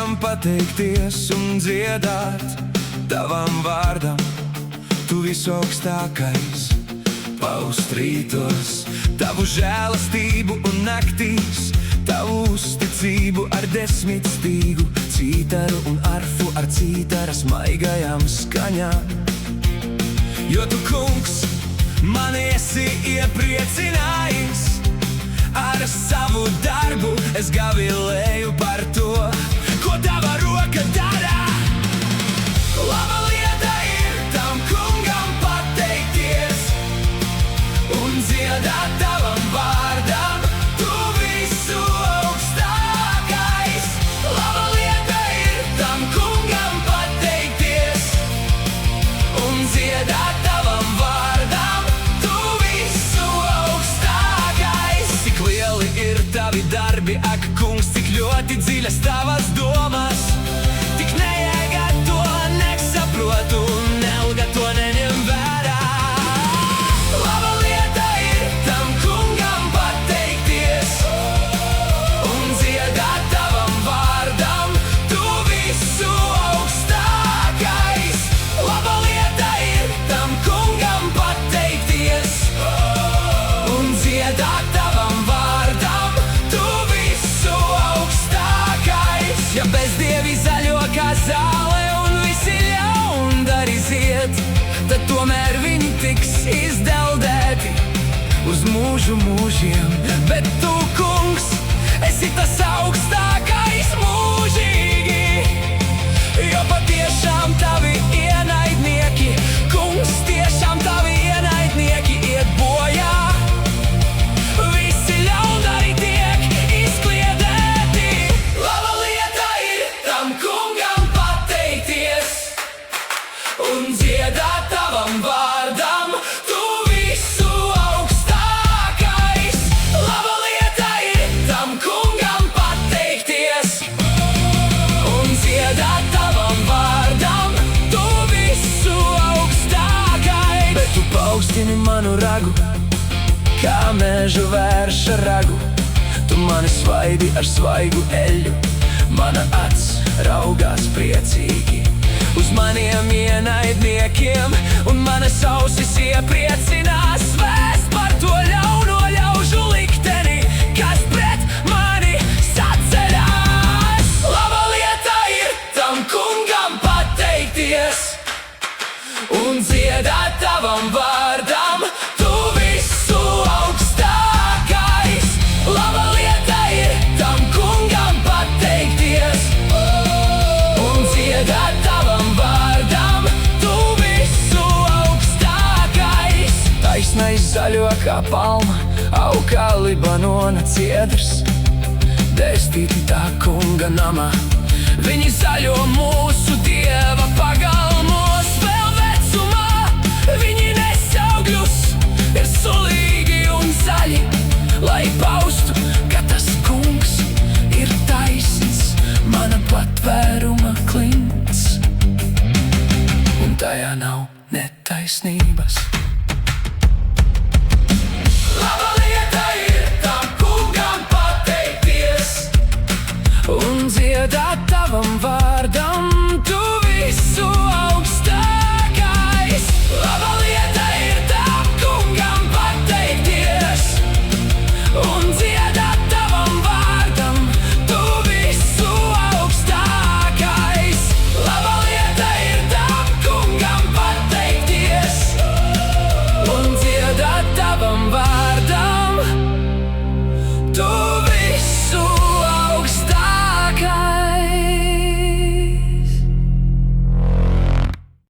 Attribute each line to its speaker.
Speaker 1: kungam pateikties un dziedāt tavam vārdam. Tu visaugstākais, paust rītos tavu žēlastību un naktīs, tavu uzticību ar 10 stīgu, cītaru un arfu ar cītara smaigajām skaņām. Jo tu, kungs, mani esi iepriecinājis ar savu darbu, es gavilēju par to, ko tava roka dara. Laba lieta ir tam kungam pateikties un dziedāt tavam vārdam, tu visu augstākais. Laba lieta ir tam kungam pateikties un dziedāt tavam vārdam, tu visu augstākais. Cik lieli ir tavi darbi, ak, kungs, cik ļoti dziļas tavas domas, tik nejēga to nesaprotu, nelga to neņem vērā. Laba lieta ir tam kungam pateikties un dziedāt tavam vārdam, tu visu augstākais. Laba lieta ir tam kungam pateikties un dziedāt tavam vārdam, tu visu augstākais. Ja bezdievi zaļo kā zāle un visi ļaundari zied, tad tomēr viņi tiks izdeldēti uz mūžu mūžiem. Bet tu, kungs, esi tas augstākais mūžīgi, jo patiešām tavi ienaidnieki, kungs, tiešām tavi ienaidnieki iet bojā. Visi ļaundari tiek izkliedēti. Laba lieta ir tam kungam pateikties un dziedāt tavam vārdam, tu visu augstākais. Laba lieta ir tam kungam pateikties un dziedāt tavam vārdam, tu visu augstākais. Bet tu paaugstini manu ragu, kā mežu vērša ragu, tu mani svaidi ar svaigu eļļu, mana acs raugās priecīgi uz maniem ienaidniekiem, un manas ausis iepriecinās vēst par to ļauno ļaužu likteni, kas pret mani saceļās. Laba lieta ir tam kungam pateikties un dziedāt tavam vārdam, tu visu augstākais. Laba lieta ir tam kungam pateikties un dziedāt tavam vārdam, tu visu augstākais. Taisnais zaļo kā palma, aug kā Libanona ciedrs, dēstīti tā kunga namā. Viņi zaļo mūsu Dieva pagalmos vēl vecumā. Viņi nes augļus, ir sulīgi un zaļi, lai paustu, ka tas kungs ir taisns, mana patvēruma klints, un tajā nav netaisnības.